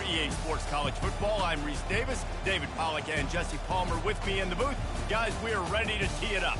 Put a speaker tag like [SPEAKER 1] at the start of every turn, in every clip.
[SPEAKER 1] EA Sports College Football. I'm Reese Davis, David Pollack, and Jesse Palmer with me in the booth. Guys, we are ready to tee it up.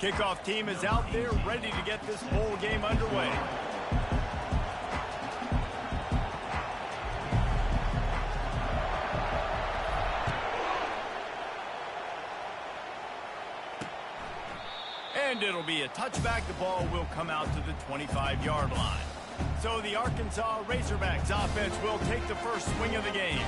[SPEAKER 1] Kickoff team is out there ready to get this bowl game underway. And it'll be a touchback. The ball will come out to the 25-yard line. So the Arkansas Razorbacks offense will take the first swing of the game.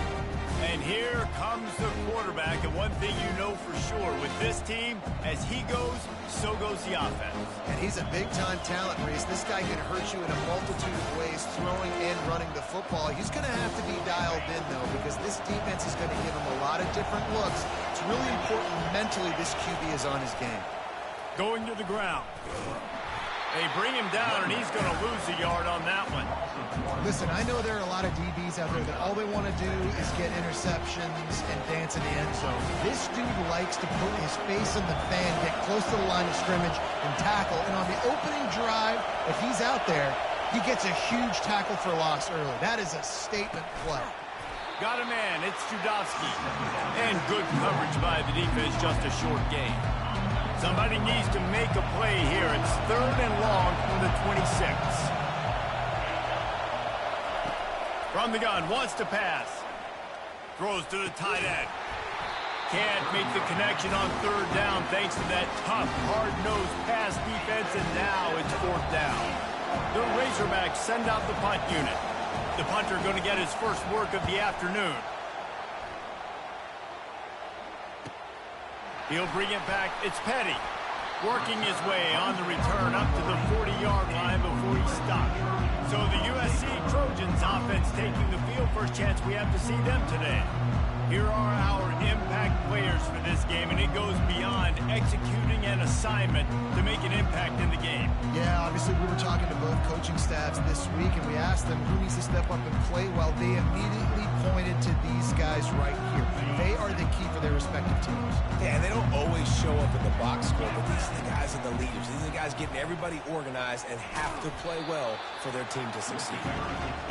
[SPEAKER 1] And here comes the quarterback, and one thing you know for sure, with this team, as he goes, so goes the offense.
[SPEAKER 2] And he's a big-time talent, Reese. This guy can hurt you in a multitude of ways, throwing and running the football. He's going to have to be dialed in, though, because this defense is going to give him a lot of different looks. It's really important mentally this QB is on his game.
[SPEAKER 1] Going to the ground. They bring him down, and he's going to lose a yard on that one.
[SPEAKER 2] Listen, I know there are a lot of DBs out there that all they want to do is get interceptions and dance in the end zone. This dude likes to put his face in the fan, get close to the line of scrimmage, and tackle. And on the opening drive, if he's out there, he gets a huge tackle for loss early. That is a statement play.
[SPEAKER 1] Got a man. It's Judovsky. And good coverage by the defense, just a short gain. Somebody needs to make a play here. It's 3rd and long from the 26. From the gun, wants to pass. Throws to the tight end. Can't make the connection on 3rd down thanks to that tough, hard-nosed pass defense, and now it's 4th down. The Razorbacks send out the punt unit. The punter going to get his first work of the afternoon. He'll bring it back. It's Petty. Working his way on the return up to the 40-yard line before he stopped. So the USC Trojans offense taking the field. First chance we have to see them today. Here are our impact players for this game, and it goes beyond executing an assignment to make an impact in the game.
[SPEAKER 2] Yeah, obviously we were talking to both coaching staffs this week, and we asked them who needs to step up and play well. They immediately pointed to these guys right here. They are the key for their respective teams.
[SPEAKER 3] Yeah, and they don't always show up in the box score, but these are the guys and the leaders. These are the guys getting everybody organized and have to play well for their team to succeed.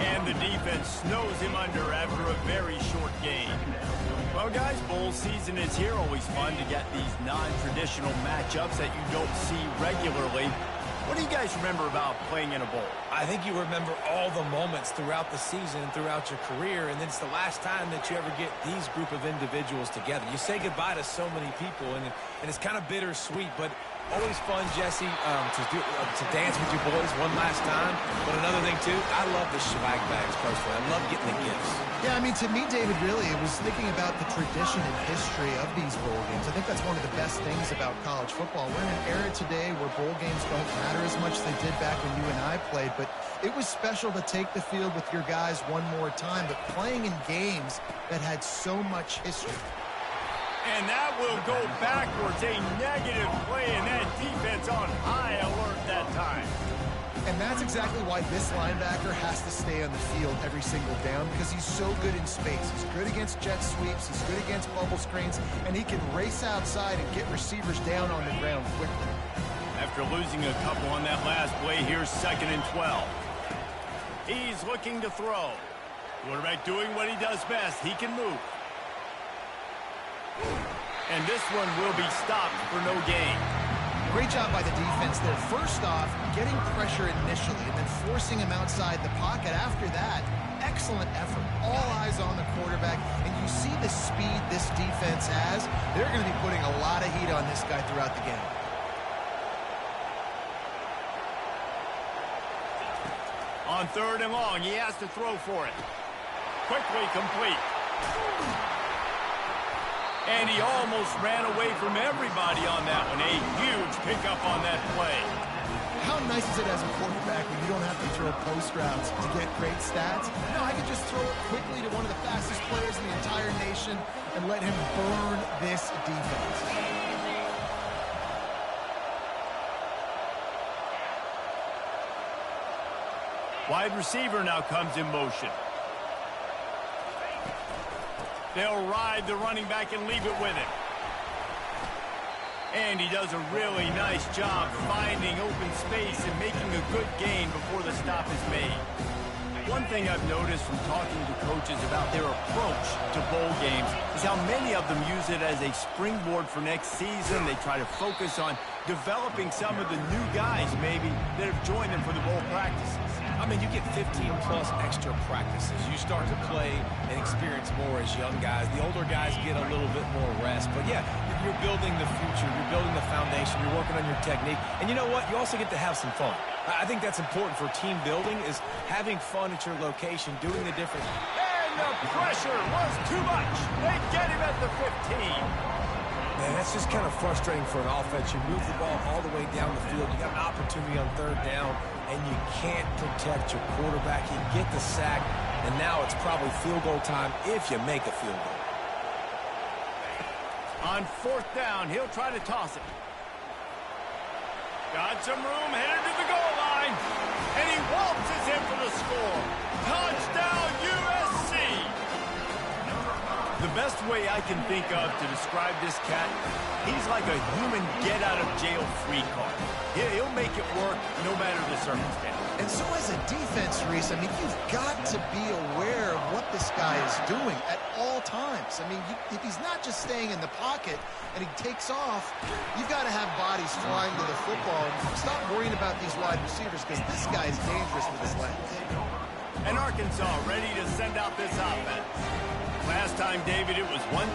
[SPEAKER 1] And the defense snows him under after a very short game. Well, guys, bowl season is here. Always fun to get these non-traditional matchups that you don't see regularly. What do you guys remember about playing in a bowl?
[SPEAKER 3] I think you remember all the moments throughout the season and throughout your career, and it's the last time that you ever get these group of individuals together. You say goodbye to so many people, and it's kind of bittersweet, but always fun, Jesse, to dance with your boys one last time. But another thing, too, I love the swag bags, personally. I love getting the gifts.
[SPEAKER 2] Yeah, I mean, to me, David, really, it was thinking about the tradition and history of these bowl games. I think that's one of the best things about college football. We're in an era today where bowl games don't matter as much as they did back when you and I played, but it was special to take the field with your guys one more time, but playing in games that had so much history.
[SPEAKER 1] And that will go backwards, a negative play, and that defense on high alert that time.
[SPEAKER 2] And that's exactly why this linebacker has to stay on the field every single down, because he's so good in space. He's good against jet sweeps, he's good against bubble screens, and he can race outside and get receivers down on the ground quickly.
[SPEAKER 1] After losing a couple on that last play, here's 2nd and 12. He's looking to throw. Quarterback doing what he does best. He can move. And this one will be stopped for no gain.
[SPEAKER 2] Great job by the defense there. First off, getting pressure initially and then forcing him outside the pocket. After that, excellent effort. All eyes on the quarterback. And you see the speed this defense has. They're going to be putting a lot of heat on this guy throughout the game.
[SPEAKER 1] On 3rd and long, he has to throw for it. Quickly complete. And he almost ran away from everybody on that one. A huge pickup on that play.
[SPEAKER 2] How nice is it as a quarterback when you don't have to throw post routes to get great stats? No, I can just throw it quickly to one of the fastest players in the entire nation and let him burn this defense.
[SPEAKER 1] Wide receiver now comes in motion. They'll ride the running back and leave it with him. And he does a really nice job finding open space and making a good gain before the stop is made. One thing I've noticed from talking to coaches about their approach to bowl games is how many of them use it as a springboard for next season. They try to focus on developing some of the new guys maybe that have joined them for the bowl practices.
[SPEAKER 3] I mean, you get 15-plus extra practices. You start to play and experience more as young guys. The older guys get a little bit more rest. But, yeah, you're building the future. You're building the foundation. You're working on your technique. And you know what? You also get to have some fun. I think that's important for team building is having fun at your location, doing the different.
[SPEAKER 1] And the pressure was too much. They get him at the 15.
[SPEAKER 3] Man, that's just kind of frustrating for an offense. You move the ball all the way down the field. You got an opportunity on third down, and you can't protect your quarterback. You get the sack, and now it's probably field goal time if you make a field goal.
[SPEAKER 1] On fourth down, he'll try to toss it. Got some room, headed to the goal line, and he waltzes in for the score. Touchdown, USC! The best way I can think of to describe this cat, he's like a human get-out-of-jail-free card. He'll make it work no matter the circumstance.
[SPEAKER 2] And so as a defense, Reese, I mean, you've got to be aware of what this guy is doing at all times. I mean, if he's not just staying in the pocket and he takes off, you've got to have bodies flying to the football. And stop worrying about these wide receivers because this guy is dangerous with his legs.
[SPEAKER 1] And Arkansas ready to send out this offense. Last time, David, it was 1-2-3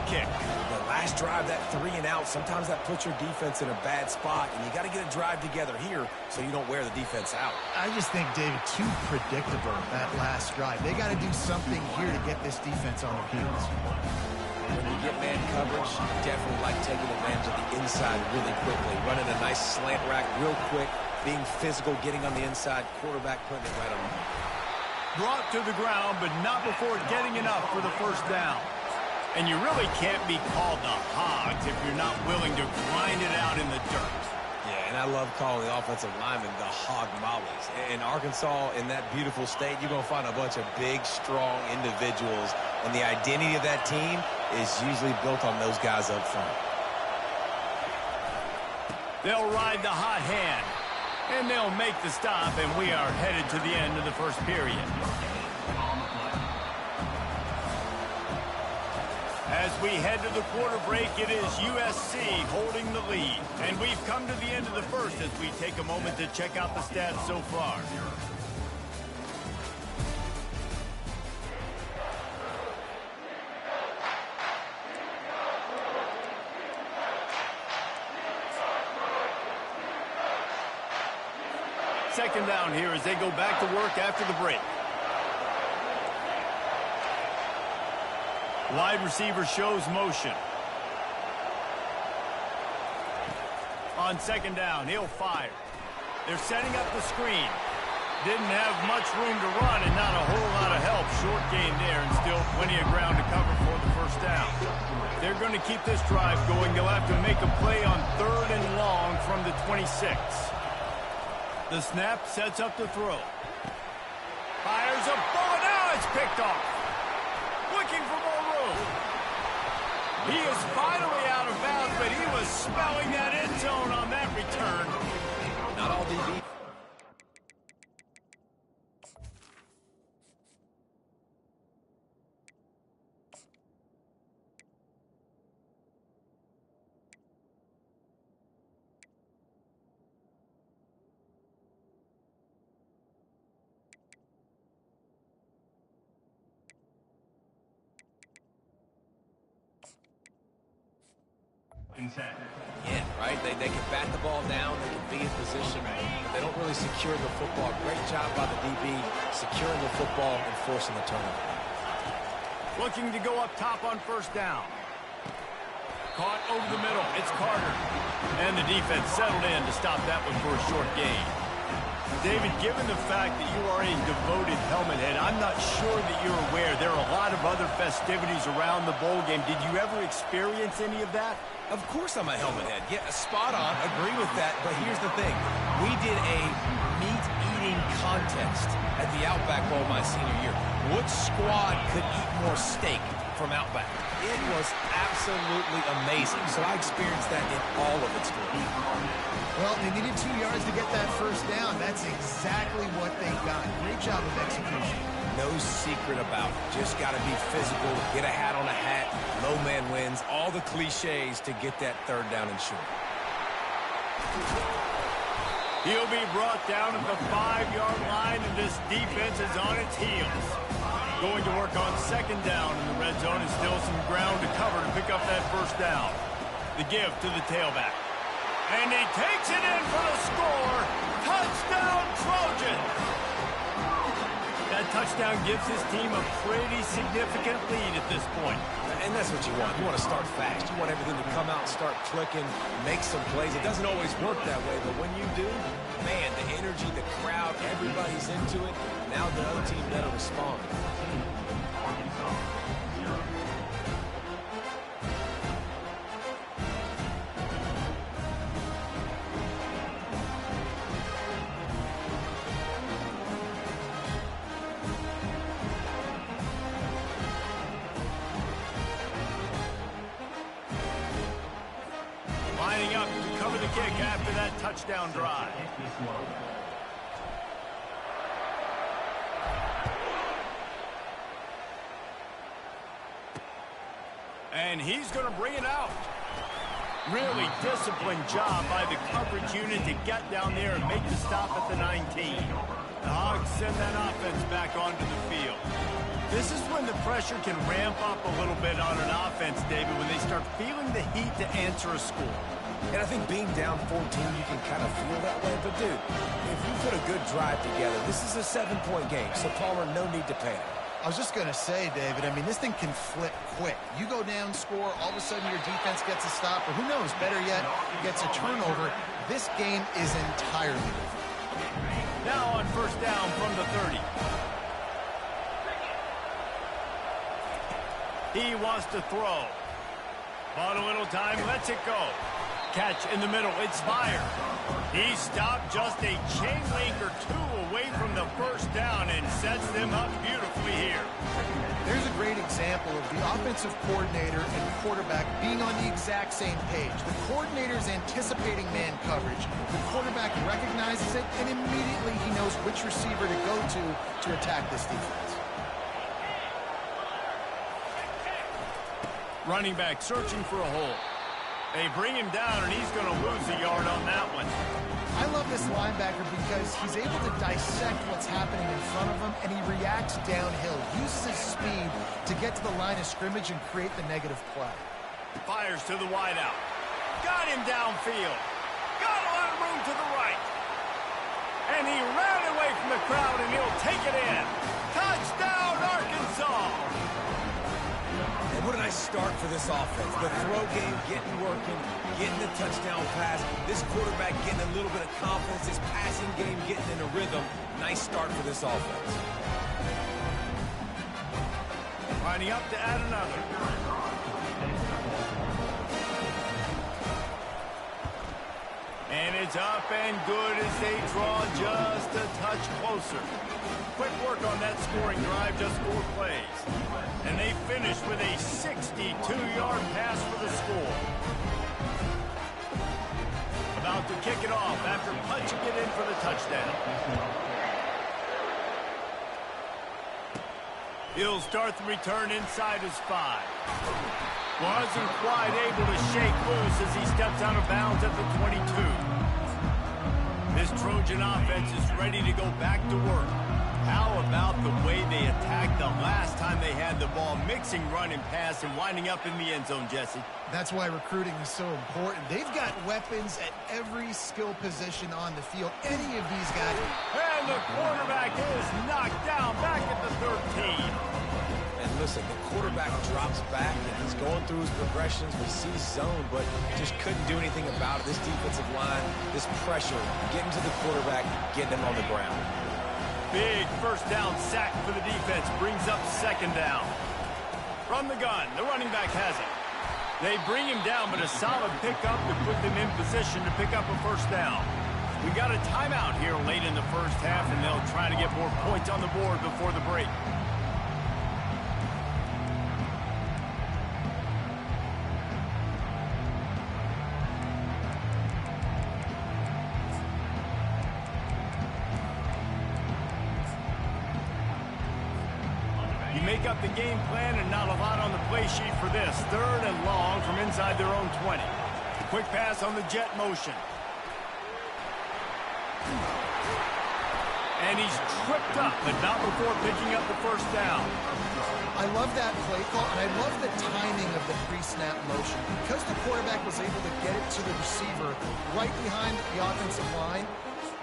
[SPEAKER 1] kick.
[SPEAKER 3] The last drive, that 3 and out, sometimes that puts your defense in a bad spot, and you got to get a drive together here so you don't wear the defense out.
[SPEAKER 2] I just think, David, too predictable that last drive. They got to do something here to get this defense on their heels.
[SPEAKER 3] When you get man coverage, you definitely like taking advantage of the inside really quickly, running a nice slant rack real quick, being physical, getting on the inside, quarterback putting it right on the money.
[SPEAKER 1] Brought to the ground, but not before getting enough for the first down. And you really can't be called the Hogs if you're not willing to grind it out in the dirt.
[SPEAKER 3] Yeah, and I love calling the offensive linemen the Hog Mollies. In Arkansas, in that beautiful state, you're going to find a bunch of big, strong individuals. And the identity of that team is usually built on those guys up front.
[SPEAKER 1] They'll ride the hot hand. And they'll make the stop, and we are headed to the end of the first period. As we head to the quarter break, it is USC holding the lead. And we've come to the end of the first as we take a moment to check out the stats so far. Second down here as they go back to work after the break. Wide receiver shows motion. On second down, he'll fire. They're setting up the screen. Didn't have much room to run and not a whole lot of help. Short gain there and still plenty of ground to cover for the first down. They're going to keep this drive going. They'll have to make a play on third and long from the 26. The snap sets up the throw. Fires a bullet. Now it's picked off. Looking for more room. He is finally out of bounds, but he was smelling that end zone on that return.
[SPEAKER 3] Not all DB. Yeah, right? They can bat the ball down, they can be in position, but they don't really secure the football. Great job by the DB securing the football and forcing the turnover.
[SPEAKER 1] Looking to go up top on first down. Caught over the middle. It's Carter. And the defense settled in to stop that one for a short gain. David, given the fact that you are a devoted helmet head, I'm not sure that you're aware there are a lot of other festivities around the bowl game. Did you ever experience any of that?
[SPEAKER 3] Of course I'm a helmet head. Yeah, spot on. Agree with that. But here's the thing. We did a meat-eating contest at the Outback Bowl my senior year. Which squad could eat more steak from Outback? It was absolutely amazing. So I experienced that in all of its glory.
[SPEAKER 2] Well, they needed 2 yards to get that first down. That's exactly what they got. Great job of execution.
[SPEAKER 3] No secret about it. Just got to be physical, get a hat on a hat, low man wins, all the cliches to get that third down and short.
[SPEAKER 1] He'll be brought down at the 5-yard line, and this defense is on its heels. Going to work on second down in the red zone, and still some ground to cover to pick up that first down. The give to the tailback. And he takes it in for the score. Touchdown, Trojans! That touchdown gives his team a pretty significant lead at this point.
[SPEAKER 3] And that's what you want. You want to start fast. You want everything to come out, start clicking, make some plays. It doesn't always work that way, but when you do, man, the energy, the crowd, everybody's into it. Now the other team better respond.
[SPEAKER 1] Lining up to cover the kick after that touchdown drive. And he's going to bring it out. Really disciplined job by the coverage unit to get down there and make the stop at the 19. The Hogs send that offense back onto the field. This is when the pressure can ramp up a little bit on an offense, David, when they start feeling the heat to answer a score.
[SPEAKER 3] And I think being down 14, you can kind of feel that way. But, dude, if you put a good drive together, this is a 7-point game, so Palmer, no need to panic.
[SPEAKER 2] I was just going to say, David, I mean, this thing can flip quick. You go down, score, all of a sudden your defense gets a stop, or who knows, better yet, gets a turnover. This game is entirely different.
[SPEAKER 1] Now on first down from the 30. He wants to throw. Bought a little time, lets it go. Catch in the middle, it's Fire. He stopped just a chain link or two away from the first down and sets them up beautifully here.
[SPEAKER 2] There's a great example of the offensive coordinator and quarterback being on the exact same page. The coordinator's anticipating man coverage. The quarterback recognizes it, and immediately he knows which receiver to go to attack this defense.
[SPEAKER 1] Running back searching for a hole. They bring him down, and he's going to lose a yard on that one.
[SPEAKER 2] I love this linebacker because he's able to dissect what's happening in front of him, and he reacts downhill, uses his speed to get to the line of scrimmage and create the negative play.
[SPEAKER 1] Fires to the wideout. Got him downfield. Got a lot of room to the right. And he ran away from the crowd, and he'll take it in. Touchdown, Arkansas!
[SPEAKER 3] And what a nice start for this offense. The throw game getting working, getting the touchdown pass. This quarterback getting a little bit of confidence. His passing game getting in a rhythm. Nice start for this offense.
[SPEAKER 1] Lining up to add another. And it's up and good as they draw just a touch closer. Quick work on that scoring drive, just 4 plays. And they finish with a 62-yard pass for the score. About to kick it off after punching it in for the touchdown. He'll start the return inside his 5. Wasn't quite able to shake loose as he steps out of bounds at the 22. This Trojan offense is ready to go back to work. How about the way they attacked the last time they had the ball, mixing run and pass and winding up in the end zone, Jesse?
[SPEAKER 2] That's why recruiting is so important. They've got weapons at every skill position on the field. Any of these guys.
[SPEAKER 1] And the quarterback is knocked down back at the 13.
[SPEAKER 3] And listen, the quarterback drops back, and he's going through his progressions. We see zone, but just couldn't do anything about it. This defensive line, this pressure, getting to the quarterback, getting him on the ground.
[SPEAKER 1] Big first down sack for the defense. Brings up second down. From the gun, the running back has it. They bring him down, but a solid pickup to put them in position to pick up a first down. We got a timeout here late in the first half, and they'll try to get more points on the board before the break. You make up the game plan and not a lot on the play sheet for this. 3rd and long from inside their own 20. Quick pass on the jet motion. And he's tripped up, but not before picking up the first down.
[SPEAKER 2] I love that play call, and I love the timing of the pre-snap motion. Because the quarterback was able to get it to the receiver right behind the offensive line,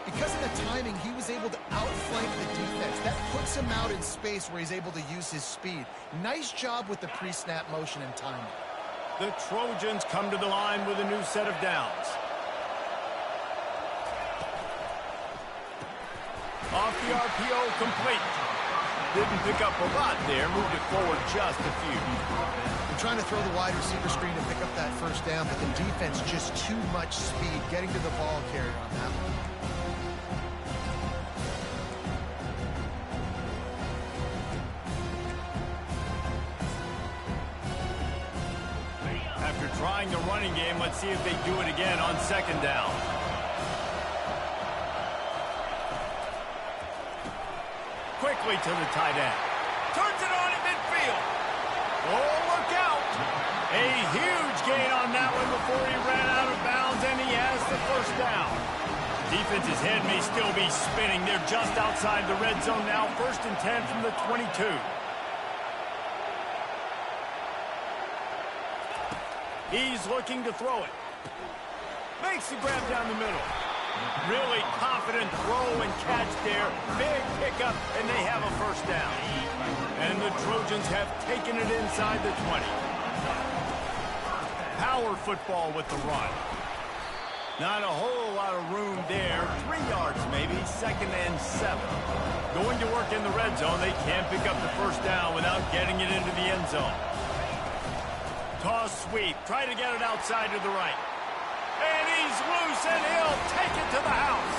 [SPEAKER 2] because of the timing, he was able to outflank the defense. That puts him out in space where he's able to use his speed. Nice job with the pre-snap motion and timing.
[SPEAKER 1] The Trojans come to the line with a new set of downs. Off the RPO, complete. Didn't pick up a lot there. Moved it forward just a few.
[SPEAKER 2] They're trying to throw the wide receiver screen to pick up that first down, but the defense just too much speed getting to the ball carrier on that one.
[SPEAKER 1] After trying the running game, let's see if they do it again on second down. Quickly to the tight end. Turns it on in midfield. Oh, look out. A huge gain on that one before he ran out of bounds, and he has the first down. Defense's head may still be spinning. They're just outside the red zone now. 1st and 10 from the 22. He's looking to throw it. Makes the grab down the middle. Really confident throw and catch there. Big pickup, and they have a first down. And the Trojans have taken it inside the 20. Power football with the run. Not a whole lot of room there. 3 yards maybe, 2nd and 7. Going to work in the red zone. They can't pick up the first down without getting it into the end zone. Toss sweep. Try to get it outside to the right. And he's loose, and he'll take it to the house.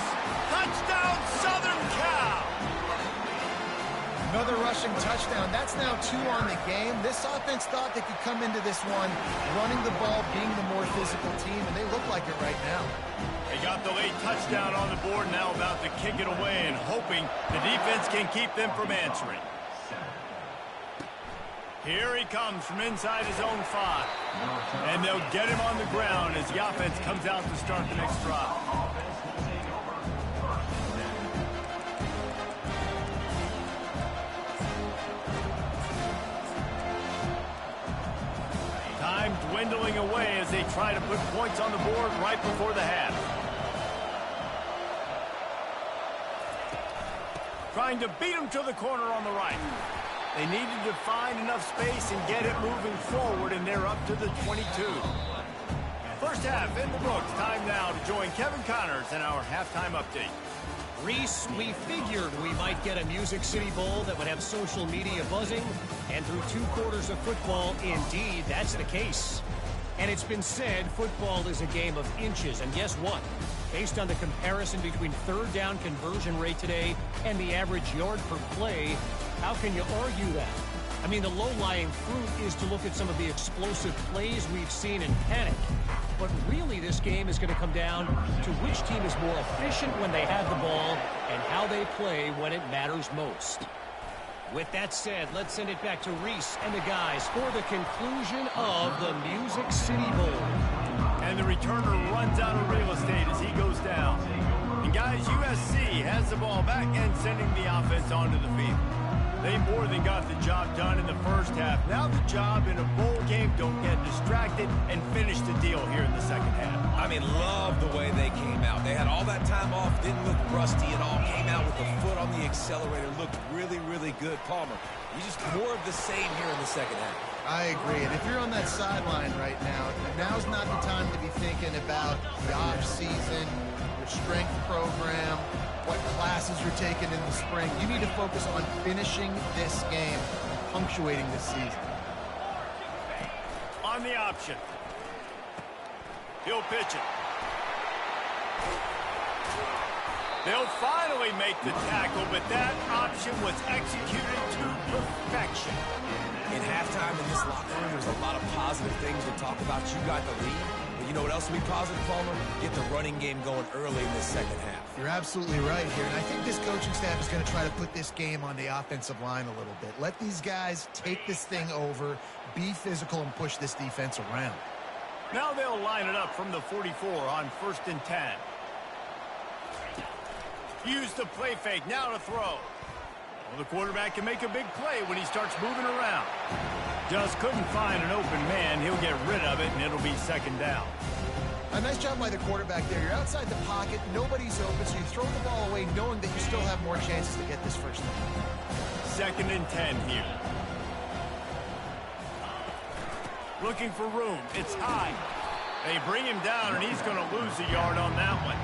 [SPEAKER 1] Touchdown, Southern Cal.
[SPEAKER 2] Another rushing touchdown. That's now 2 on the game. This offense thought they could come into this one running the ball, being the more physical team, and they look like it right now.
[SPEAKER 1] They got the late touchdown on the board, now about to kick it away and hoping the defense can keep them from answering. Here he comes from inside his own 5. And they'll get him on the ground as the offense comes out to start the next drive. Time dwindling away as they try to put points on the board right before the half. Trying to beat him to the corner on the right. They needed to find enough space and get it moving forward, and they're up to the 22. First half in the books. Time now to join Kevin Connors in our halftime update.
[SPEAKER 4] Reese, we figured we might get a Music City Bowl that would have social media buzzing, and through 2 quarters of football, indeed, that's the case. And it's been said football is a game of inches, and guess what? Based on the comparison between 3rd down conversion rate today and the average yard per play, how can you argue that? I mean, the low-lying fruit is to look at some of the explosive plays we've seen in panic. But really, this game is going to come down to which team is more efficient when they have the ball and how they play when it matters most. With that said, let's send it back to Reese and the guys for the conclusion of the Music City Bowl.
[SPEAKER 1] And the returner runs out of real estate as he goes down. And guys, USC has the ball back and sending the offense onto the field. They more than got the job done in the first half. Now the job in a bowl game, don't get distracted. it and finish the deal here in the second half.
[SPEAKER 3] I mean, love the way they came out. They had all that time off, didn't look rusty at all, came out with the foot on the accelerator, looked really, really good. Palmer, you just more of the same here in the second half.
[SPEAKER 2] I agree. And if you're on that sideline right now, now's not the time to be thinking about the off-season, your strength program, what classes you're taking in the spring. You need to focus on finishing this game, punctuating this season.
[SPEAKER 1] On the option. He'll pitch it. They'll finally make the tackle, but that option was executed to perfection.
[SPEAKER 3] In halftime in this locker room, there's a lot of positive things to talk about. You got the lead. But you know what else will be positive, Palmer? Get the running game going early in this second half.
[SPEAKER 2] You're absolutely right here. And I think this coaching staff is going to try to put this game on the offensive line a little bit. Let these guys take this thing over, be physical, and push this defense around.
[SPEAKER 1] Now they'll line it up from the 44 on 1st and 10. Use the play fake. Now to throw. Well, the quarterback can make a big play when he starts moving around. Just couldn't find an open man. He'll get rid of it, and it'll be second down.
[SPEAKER 2] A nice job by the quarterback there. You're outside the pocket. Nobody's open, so you throw the ball away knowing that you still have more chances to get this first down.
[SPEAKER 1] 2nd and 10 here. Looking for room. It's high. They bring him down, and he's going to lose a yard on that one.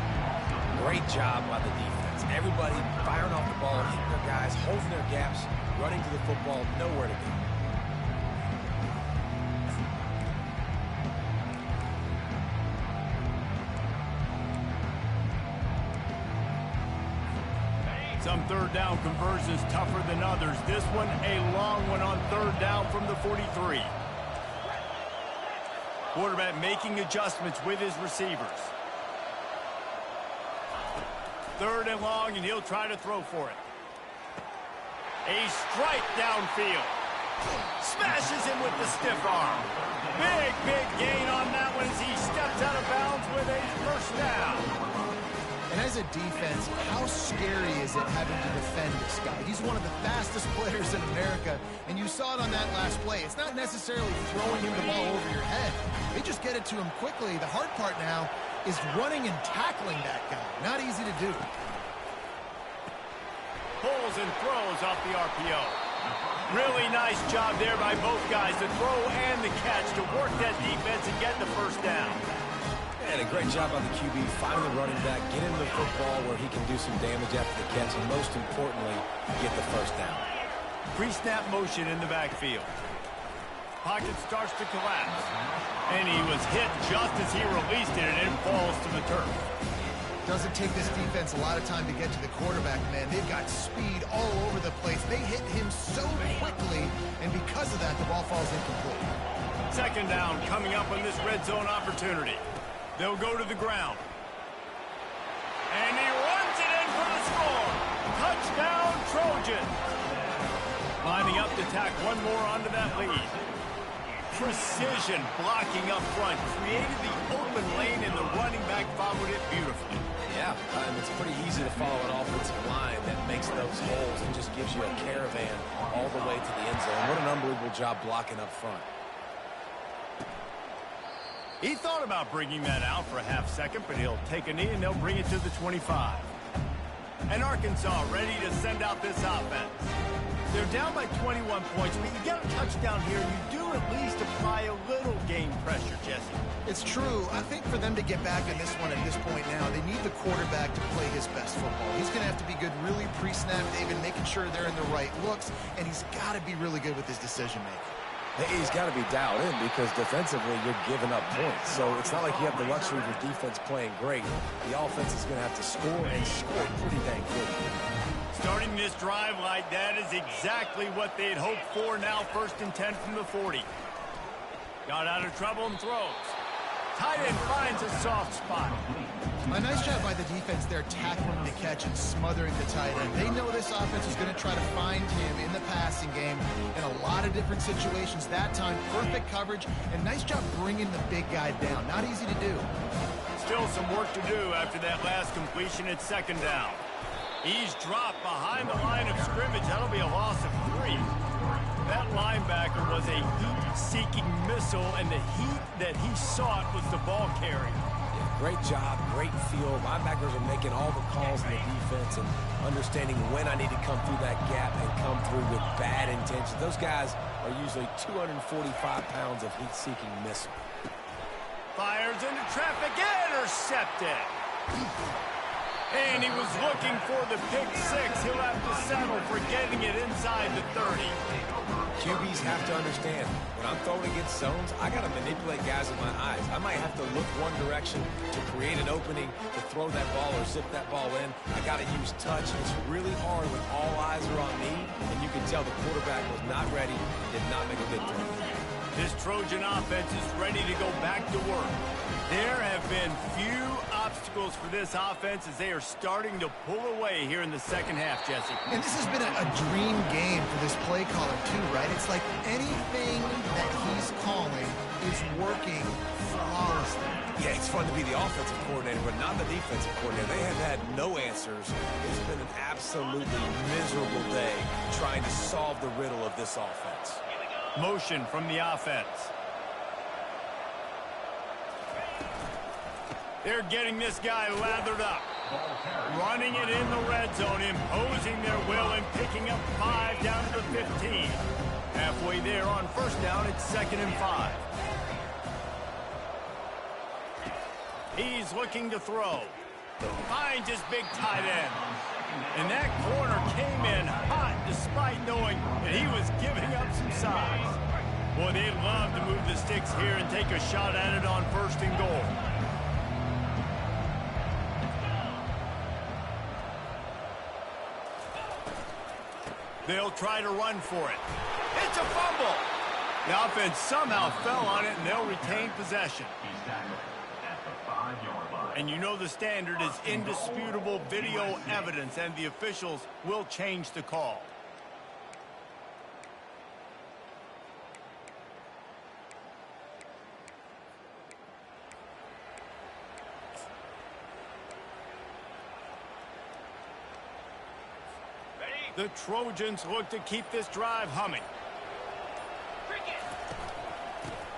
[SPEAKER 3] Great job by the defense. Everybody firing off the ball, hitting their guys, holding their gaps, running to the football, nowhere to go.
[SPEAKER 1] Some third down conversions tougher than others. This one a long one on 3rd down from the 43. Quarterback making adjustments with his receivers. 3rd and long, and he'll try to throw for it. A strike downfield. Smashes him with the stiff arm. Big gain on that one as he steps out of bounds with a first down.
[SPEAKER 2] And as a defense, how scary is it having to defend this guy? He's one of the fastest players in America, and you saw it on that last play. It's not necessarily throwing him the ball over your head. They just get it to him quickly. The hard part now is running and tackling that guy. Not easy to do.
[SPEAKER 1] Pulls and throws off the RPO. Really nice job there by both guys, the throw and the catch, to work that defense and get the first down.
[SPEAKER 3] And a great job by the QB, finding the running back, get into the football where he can do some damage after the catch, and most importantly, get the first down.
[SPEAKER 1] Pre-snap motion in the backfield. Pocket starts to collapse. And he was hit just as he released it, and it falls to the turf.
[SPEAKER 2] Doesn't take this defense a lot of time to get to the quarterback, man. They've got speed all over the place. They hit him so quickly, and because of that, the ball falls incomplete.
[SPEAKER 1] 2nd down coming up on this red zone opportunity. They'll go to the ground. And he runs it in for the score. Touchdown, Trojans. Lining up to tack one more onto that lead. Precision blocking up front. Created the open lane, and the running back followed it beautifully.
[SPEAKER 3] Yeah, and it's pretty easy to follow an offensive line that makes those holes and just gives you a caravan all the way to the end zone. What an unbelievable job blocking up front.
[SPEAKER 1] He thought about bringing that out for a half second, but he'll take a knee and they'll bring it to the 25. And Arkansas ready to send out this offense. They're down by 21 points, but you get a touchdown here, you do at least apply a little game pressure, Jesse.
[SPEAKER 2] It's true. I think for them to get back in this one at this point now, they need the quarterback to play his best football. He's going to have to be good really pre-snap, David, making sure they're in the right looks, and he's got to be really good with his decision-making.
[SPEAKER 3] He's got to be dialed in because defensively you're giving up points. So it's not like you have the luxury of your defense playing great. The offense is going to have to score and score pretty dang good.
[SPEAKER 1] Starting this drive like that is exactly what they had hoped for. Now 1st and 10 from the 40. Got out of trouble and throws. Tight end finds a soft spot.
[SPEAKER 2] A nice job by the defense there, tackling the catch and smothering the tight end. They know this offense is going to try to find him in the passing game in a lot of different situations. That time, perfect coverage, and nice job bringing the big guy down. Not easy to do.
[SPEAKER 1] Still some work to do after that last completion at 2nd down. He's dropped behind the line of scrimmage. That'll be a loss of 3. That linebacker was a heat-seeking missile, and the heat that he sought was the ball carrier.
[SPEAKER 3] Yeah, great job, great feel. Linebackers are making all the calls in the defense and understanding when I need to come through that gap and come through with bad intentions. Those guys are usually 245 pounds of heat-seeking missile.
[SPEAKER 1] Fires into traffic, intercepted. And he was looking for the pick six. He'll have to settle for getting it inside the 30.
[SPEAKER 3] QBs have to understand, when I'm throwing against zones, I got to manipulate guys with my eyes. I might have to look one direction to create an opening to throw that ball or zip that ball in. I got to use touch. It's really hard when all eyes are on me, and you can tell the quarterback was not ready and did not make a good throw.
[SPEAKER 1] This Trojan offense is ready to go back to work. There have been few obstacles for this offense as they are starting to pull away here in the second half, Jesse.
[SPEAKER 2] And this has been a dream game for this play caller, too, right? It's like anything that he's calling is working flawlessly.
[SPEAKER 3] Yeah, it's fun to be the offensive coordinator, but not the defensive coordinator. They have had no answers. It's been an absolutely miserable day trying to solve the riddle of this offense.
[SPEAKER 1] Motion from the offense. They're getting this guy lathered up. Running it in the red zone, imposing their will and picking up 5 down to the 15. Halfway there on first down, it's 2nd and 5. He's looking to throw. Finds his big tight end. And that corner came in hot despite knowing that he was giving up some size. Boy, they'd love to move the sticks here and take a shot at it on 1st and goal. They'll try to run for it. It's a fumble. The offense somehow fell on it, and they'll retain possession. And you know the standard is indisputable video evidence, and the officials will change the call. The Trojans look to keep this drive humming.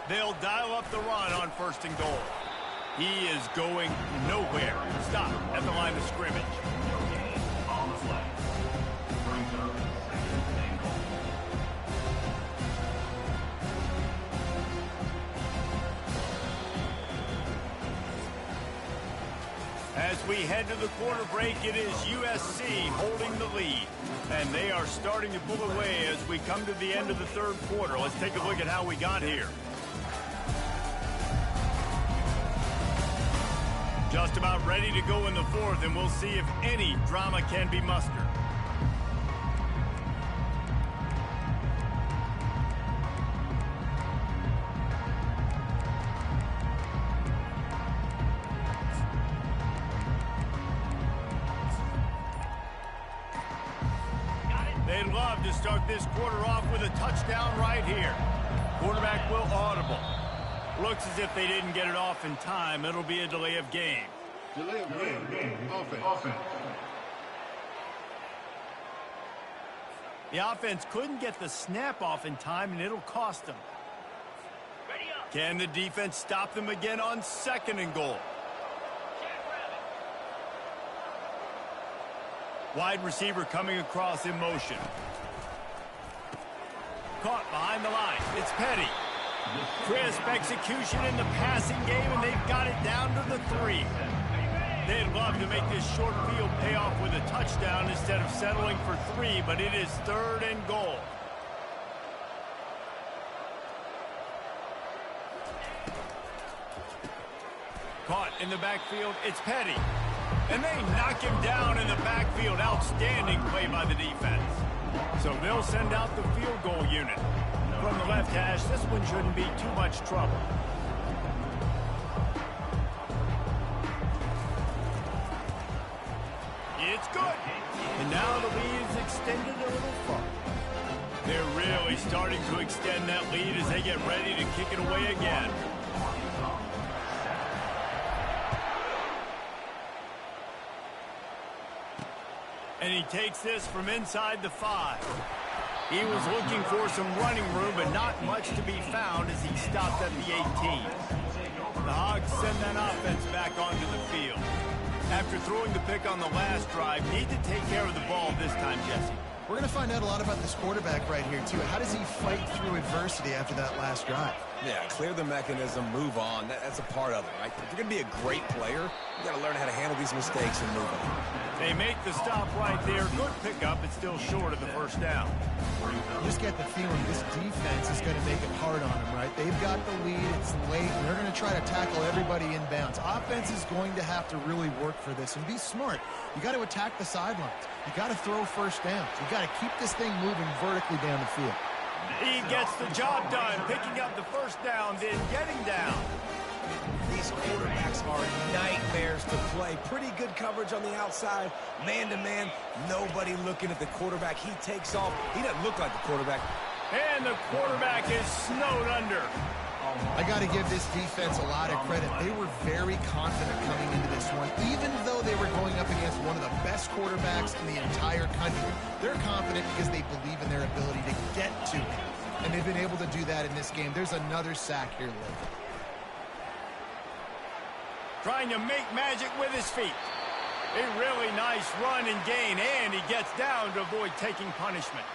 [SPEAKER 1] They'll dial up the run on 1st and goal. He is going nowhere. Stop at the line of scrimmage. As we head to the quarter break, it is USC holding the lead. And they are starting to pull away as we come to the end of the 3rd quarter. Let's take a look at how we got here. Just about ready to go in the 4th, and we'll see if any drama can be mustered. They'd love to start this quarter off with a touchdown right here. Quarterback will audible. Looks as if they didn't get it off in time. It'll be a delay of game.
[SPEAKER 5] Delay of game. Offense.
[SPEAKER 1] The offense couldn't get the snap off in time, and it'll cost them. Can the defense stop them again on 2nd and goal? Wide receiver coming across in motion. Caught behind the line. It's Petty. Crisp execution in the passing game, and they've got it down to the 3. They'd love to make this short field pay off with a touchdown instead of settling for 3, but it is 3rd and goal. Caught in the backfield, it's Petty. And they knock him down in the backfield. Outstanding play by the defense. So they'll send out the field goal unit. From the left hash, this one shouldn't be too much trouble. It's good. And now the lead is extended a little further. They're really starting to extend that lead as they get ready to kick it away again. And he takes this from inside the 5. He was looking for some running room, but not much to be found as he stopped at the 18. The Hogs send that offense back onto the field. After throwing the pick on the last drive, need to take care of the ball this time, Jesse.
[SPEAKER 2] We're going to find out a lot about this quarterback right here, too. How does he fight through adversity after that last drive?
[SPEAKER 3] Yeah, clear the mechanism, move on. That's a part of it, right? If you're going to be a great player, you got to learn how to handle these mistakes and move on.
[SPEAKER 1] They make the stop right there. Good pickup. It's still short of the first down.
[SPEAKER 2] You just get the feeling this defense is going to make it hard on them, right? They've got the lead. It's late, and they're going to try to tackle everybody in bounds. Offense is going to have to really work for this and be smart. You got to attack the sidelines. You got to throw first downs. You got to keep this thing moving vertically down the field.
[SPEAKER 1] He gets the job done, picking up the first down, then getting down.
[SPEAKER 3] These quarterbacks are nightmares to play. Pretty good coverage on the outside, man-to-man. Nobody looking at the quarterback. He takes off. He doesn't look like the quarterback.
[SPEAKER 1] And the quarterback is snowed under.
[SPEAKER 2] I got to give this defense a lot of credit. They were very confident coming into this one, even though they were going up against one of the best quarterbacks in the entire country. They're confident because they believe in their ability to get to him, and they've been able to do that in this game. There's another sack here later.
[SPEAKER 1] Trying to make magic with his feet. A really nice run and gain, and he gets down to avoid taking punishment.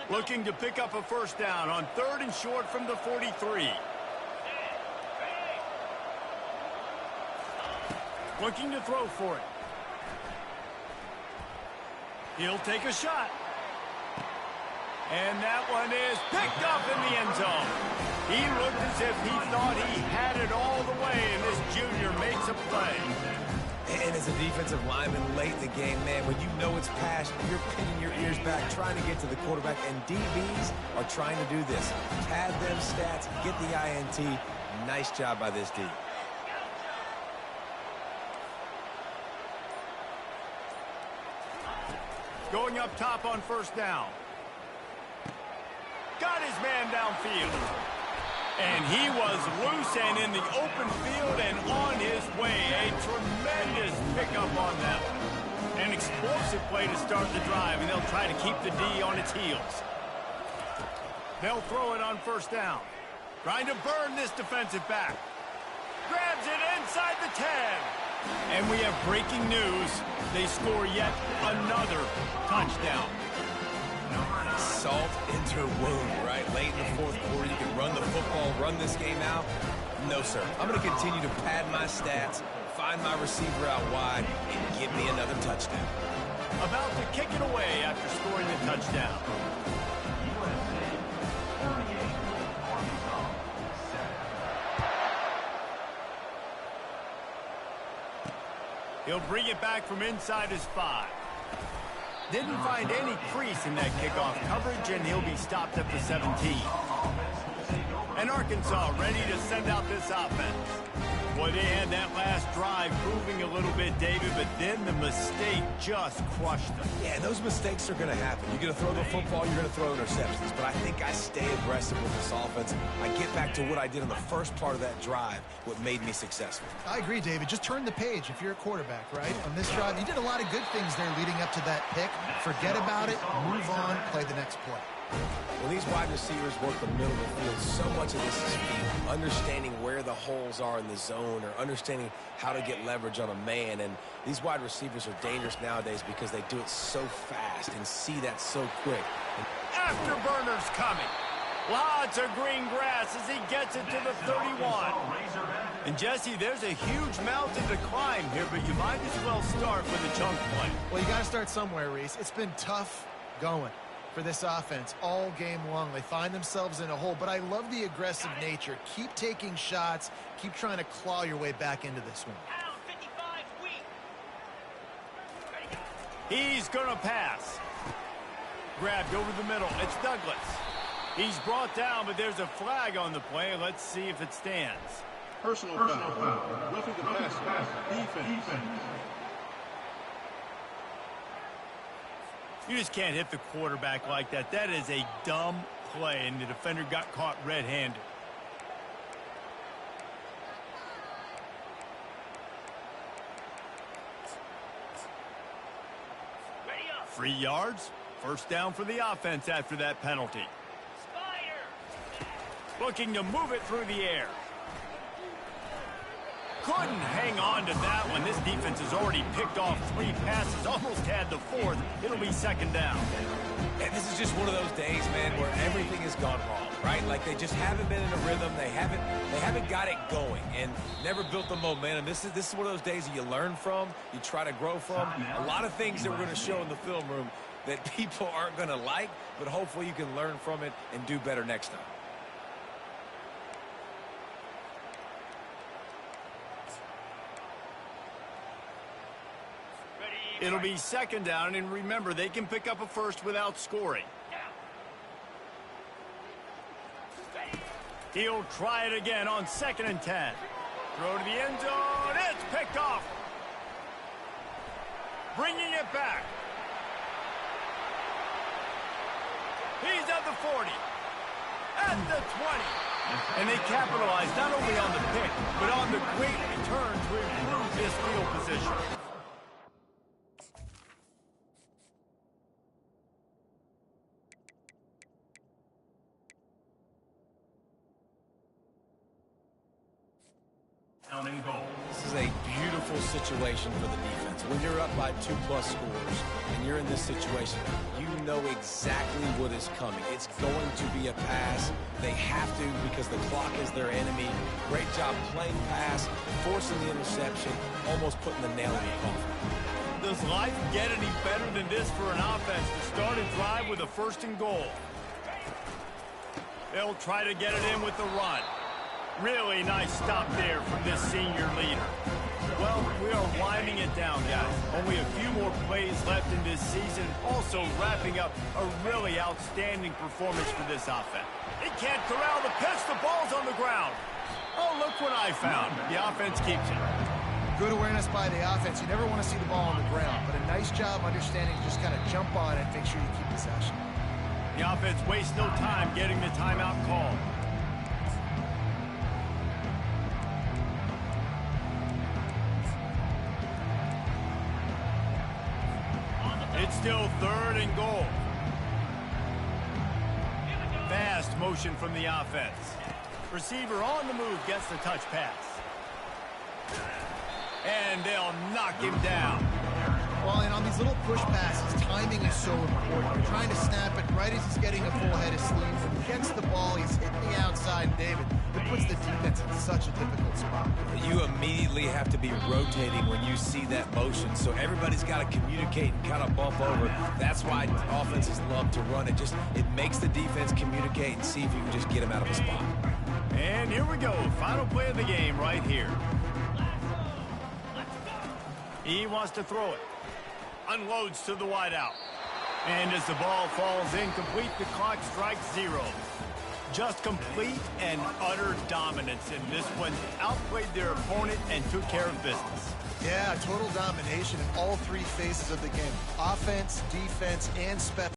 [SPEAKER 1] Looking to pick up a first down on 3rd and short from the 43. Looking to throw for it. He'll take a shot. And that one is picked up in the end zone. He looked as if he thought he had it all the way, and this junior makes a play.
[SPEAKER 3] And as a defensive lineman late in the game, man, when you know it's past, you're pinning your ears back, trying to get to the quarterback, and DBs are trying to do this. Pad them stats, get the INT. Nice job by this D.
[SPEAKER 1] Going up top on first down. Got his man downfield. And he was loose and in the open field and on his way. A tremendous pickup on that one. An explosive play to start the drive, and they'll try to keep the D on its heels. They'll throw it on first down. Trying to burn this defensive back. Grabs it inside the 10. And we have breaking news. They score yet another touchdown.
[SPEAKER 3] Salt into her wound, right? Late in the 4th quarter, you can run the football, run this game out. No, sir. I'm going to continue to pad my stats, find my receiver out wide, and give me another touchdown.
[SPEAKER 1] About to kick it away after scoring the touchdown. He'll bring it back from inside his 5. Didn't find any crease in that kickoff coverage, and he'll be stopped at the 17. And Arkansas ready to send out this offense. Boy, they had that last drive moving a little bit, David, but then the mistake just crushed them.
[SPEAKER 3] Yeah, those mistakes are going to happen. You're going to throw the football, you're going to throw interceptions. But I think I stay aggressive with this offense. I get back to what I did in the first part of that drive, what made me successful.
[SPEAKER 2] I agree, David. Just turn the page if you're a quarterback, right? On this drive, you did a lot of good things there leading up to that pick. Forget about it, move on, play the next play.
[SPEAKER 3] When these wide receivers work the middle of the field, so much of this is feel, understanding where the holes are in the zone or understanding how to get leverage on a man. And these wide receivers are dangerous nowadays because they do it so fast and see that so quick.
[SPEAKER 1] Afterburners coming. Lots of green grass as he gets it to the 31. And, Jesse, there's a huge mountain to climb here, but you might as well start with a chunk play.
[SPEAKER 2] Well, you got to start somewhere, Reese. It's been tough going for this offense all game long. They find themselves in a hole, but I love the aggressive nature. Keep taking shots. Keep trying to claw your way back into this one.
[SPEAKER 1] He's going to pass. Grabbed over the middle. It's Douglas. He's brought down, but there's a flag on the play. Let's see if it stands.
[SPEAKER 5] Personal foul. Roughing the pass. Defense.
[SPEAKER 1] You just can't hit the quarterback like that. That is a dumb play, and the defender got caught red-handed. 3 yards. First down for the offense after that penalty. Looking to move it through the air. Couldn't hang on to that one. This defense has already picked off 3 passes, almost had the 4th. It'll be second down.
[SPEAKER 3] And this is just one of those days, man, where everything has gone wrong, right? Like they just haven't been in a rhythm. They haven't got it going and never built the momentum. This is one of those days that you learn from, you try to grow from. A lot of things that we're going to show in the film room that people aren't going to like, but hopefully you can learn from it and do better next time.
[SPEAKER 1] It'll be second down, and remember, they can pick up a first without scoring. He'll try it again on 2nd and 10. Throw to the end zone. It's picked off. Bringing it back. He's at the 40. At the 20. And they capitalize not only on the pick, but on the great return to improve this field position.
[SPEAKER 3] This is a beautiful situation for the defense. When you're up by 2+ scores and you're in this situation, you know exactly what is coming. It's going to be a pass. They have to because the clock is their enemy. Great job playing pass, forcing the interception, almost putting the nail in the coffin.
[SPEAKER 1] Does life get any better than this for an offense to start a drive with a 1st and goal? They'll try to get it in with the run. Really nice stop there from this senior leader. Well, we are winding it down, guys. Only a few more plays left in this season. Also wrapping up a really outstanding performance for this offense. It can't corral the pitch. The ball's on the ground. Oh, look what I found. The offense keeps it.
[SPEAKER 2] Good awareness by the offense. You never want to see the ball on the ground, but a nice job understanding to just kind of jump on it and make sure you keep possession.
[SPEAKER 1] The offense wastes no time getting the timeout called. It's still 3rd and goal. Fast motion from the offense. Receiver on the move gets the touch pass. And they'll knock him down.
[SPEAKER 2] Well, and on these little push passes, timing is so important. You're trying to snap it right as he's getting a full head of steam. When he gets the ball, he's hitting the outside, David. It puts the defense in such a difficult spot.
[SPEAKER 3] You immediately have to be rotating when you see that motion, so everybody's got to communicate and kind of bump over. That's why offenses love to run it. It makes the defense communicate and see if you can just get him out of a spot.
[SPEAKER 1] And here we go. Final play of the game right here. He wants to throw it. Unloads to the wideout. And as the ball falls incomplete, the clock strikes 0. Just complete and utter dominance in this one. Outplayed their opponent and took care of business.
[SPEAKER 2] Yeah, total domination in all 3 phases of the game. Offense, defense, and special.